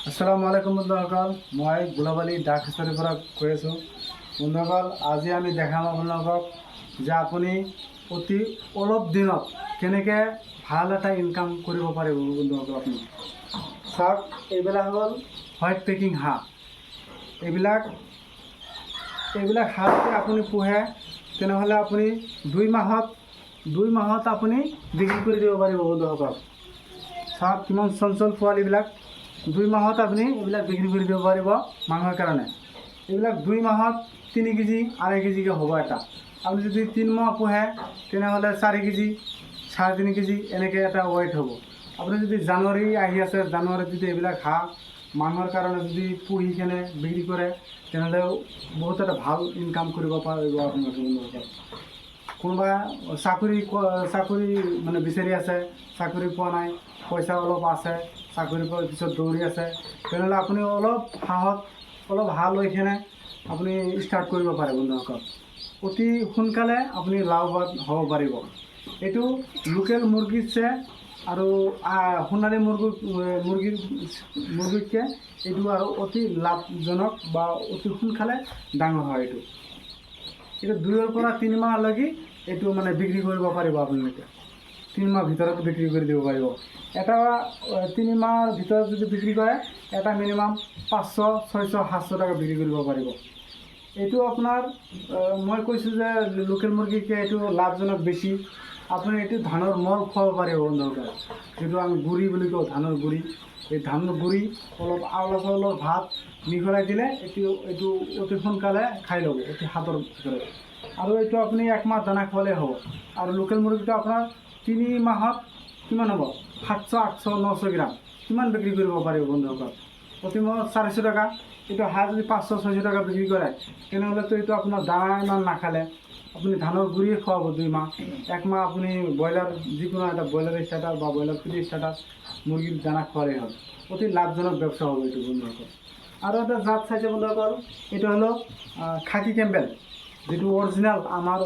আসসালামু আলাইকুম বন্ধুসকল, মই গোলাবালী ডাক হিষ্টৰীৰ পৰা কৈ আছোঁ। বন্ধুসকল, আজি আমি দেখাম আপোনালোকক যে আপুনি অতি অলপ দিনত কেনেকৈ ভাল এটা ইনকাম কৰিব পাৰিব। বন্ধুসকল, আপুনি চাওক, এইবিলাক হ'ল হোৱাইট পেকিং হাঁহ। এইবিলাক হাঁহ যদি আপুনি পোহে তেনেহ'লে আপুনি দুই মাহত আপুনি বিক্ৰী কৰি দিব পাৰিব। বন্ধুসকল চাওক, কিমান চঞ্চল পোৱালিবিলাক। 2 মাহত আপুনি এইবিলাক বিক্ৰী কৰি দিব পাৰিব মাংসৰ কাৰণে। এইবিলাক 2 মাহত 3 কেজি 2.5 কেজিকৈ হ'ব এটা। আপুনি যদি 3 মাহ পোহে তেনেহ'লে 4 কেজি 3.5 কেজি এনেকৈ এটা ৱেইট হ'ব। আপুনি যদি জানুৱাৰী আহি আছে, জানুৱাৰীত যদি এইবিলাক হাঁহ মাংসৰ কাৰণে যদি পুহি কেনে বিক্ৰী কৰে তেনেহ'লে বহুত এটা ভাল ইনকাম কৰিব পাৰিব আপোনালোকে। কোনোবা চাকৰি মানে বিচাৰি আছে, চাকৰি পোৱা নাই, পইচা অলপ আছে, চাকৰি পোৱাৰ পিছত দৌৰি আছে, তেনেহ'লে আপুনি অলপ হাঁহ লৈ কেনে আপুনি ষ্টাৰ্ট কৰিব পাৰে। বন্ধুসকল, অতি সোনকালে আপুনি লাভৱান হ'ব পাৰিব। এইটো লোকেল মুৰ্গীতছে আৰু সোণালী মুৰ্গীতকৈ এইটো আৰু অতি লাভজনক বা অতি সোনকালে ডাঙৰ হয়। এইটো 2 পৰা 3 মাহলৈকে এইটো মানে বিক্ৰী কৰিব পাৰিব। আপোনালোকে 3 মাহ ভিতৰত বিক্ৰী কৰি দিব পাৰিব। এটা 3 মাহৰ ভিতৰত যদি বিক্ৰী কৰে, এটা মিনিমাম 500, 600, 700 টকা বিক্ৰী কৰিব পাৰিব। এইটো আপোনাৰ মই কৈছোঁ যে লোকেল মুৰ্গীতকৈ এইটো লাভজনক বেছি। আপুনি এইটো ধানৰ মল খুৱাব পাৰিব। বন্ধুসকল, যিটো আমি গুড়ি বুলি কওঁ, ধানৰ গুড়ি, এই ধানৰ গুড়ি অলপ আউলা চাউলৰ ভাত মিহলাই দিলে এইটো অতি সোনকালে খাই ল'ব, অতি হাতৰ ভিতৰত। আৰু এইটো আপুনি 1 মাহ দানা খোৱালেই হ'ব। আৰু লোকেল মুৰ্গীটো আপোনাৰ 3 মাহত কিমান হ'ব? 700, 800, 900 গ্ৰাম কিমান বিক্ৰী কৰিব পাৰিব। বন্ধুসকল, প্ৰতি মাহত 400 টকা। এইটো হাঁহ যদি 500, 600 টকা বিক্ৰী কৰে তেনেহ'লেতো এইটো আপোনাৰ দানা ইমান নাখালে আপুনি ধানৰ গুড়িয়ে খুৱাব 2 মাহ। 1 মাহ আপুনি ব্ৰইলাৰ, যিকোনো এটা ব্ৰইলাৰ ষ্টাৰ্টাৰ বা ব্ৰইলাৰ ফিড ষ্টাৰ্টাৰ মুৰ্গীৰ দানা খোৱালেই হ'ল। অতি লাভজনক ব্যৱস্থা হ'ব এইটো। বন্ধুসকল, আৰু এটা জাত চাইছে বন্ধুসকল, এইটো হ'ল খাকী কেম্বেল, যিটো অৰিজিনেল আমাৰ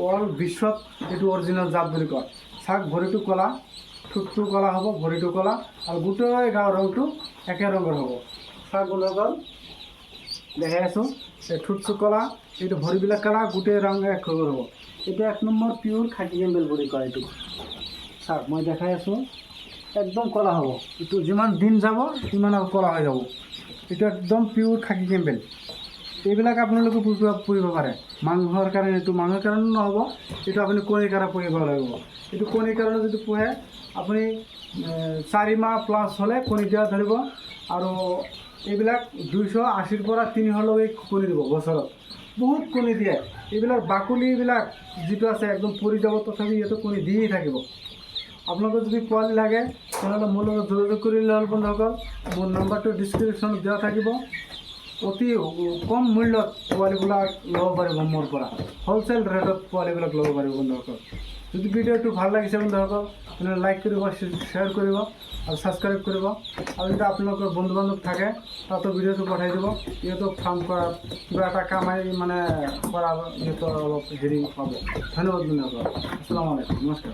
অল বিশ্বত এইটো অৰিজিনেল জাত বুলি কয়। চাওক, ভৰিটো ক'লা, ঠোঁটটো ক'লা হ'ব, ভৰিটো ক'লা, আৰু গোটেই গাৰ ৰংটো একে ৰঙৰ হ'ব। চাওক বন্ধুসকল, দেখাই আছোঁ, এই ঠোঁটটো ক'লা, এইটো ভৰিবিলাক ক'লা, গোটেই ৰং এক ৰঙৰ হ'ব। এইটো 1 নম্বৰ পিয়ৰ খাকী কেম্বেল বুলি কয় এইটো। চাওক, মই দেখাই আছোঁ, একদম ক'লা হ'ব। এইটো যিমান দিন যাব সিমান আৰু ক'লা হৈ যাব। এইটো একদম পিয়ৰ খাকী কেম্বেল। এইবিলাক আপোনালোকে পুহিব পাৰে মাংসৰ কাৰণে। এইটো মাংসৰ কাৰণে নহ'ব, এইটো আপুনি কণীৰ কাৰণে পুহিব লাগিব। এইটো কণীৰ কাৰণে যদি পোহে আপুনি 4 মাহ প্লাছ হ'লে কণী দিয়া ধৰিব। আৰু এইবিলাক 280 পৰা 300লৈকে কণী দিব বছৰত। বহুত কণী দিয়ে। এইবিলাক বাকলিবিলাক যিটো আছে একদম পৰি যাব, তথাপি সিহঁতে কণী দিয়েই থাকিব। আপোনালোকৰ যদি পোৱালি লাগে তেনেহ'লে মোৰ লগত যোগাযোগ কৰিলে হ'ল। বন্ধুসকল, মোৰ নম্বৰটো ডিছক্ৰিপশ্যনত দিয়া থাকিব। অতি কম মূল্যত পোৱালিবিলাক ল'ব পাৰিব মোৰ পৰা, হ'লচেল ৰেটত পোৱালিবিলাক ল'ব পাৰিব। বন্ধুসকল, যদি ভিডিঅ'টো ভাল লাগিছে বন্ধুসকল তেনেহ'লে লাইক কৰিব, শ্বেয়াৰ কৰিব আৰু ছাবস্ক্ৰাইব কৰিব। আৰু যদি আপোনালোকৰ বন্ধু বান্ধৱ থাকে তাতো ভিডিঅ'টো পঠাই দিব। ইহঁতক ফাৰ্ম কৰা কিবা এটা কামাই মানে কৰা ইহঁতৰ অলপ হেৰি পাব। ধন্যবাদ বন্ধুসকল। আসসালামু আলাইকুম, নমস্কাৰ।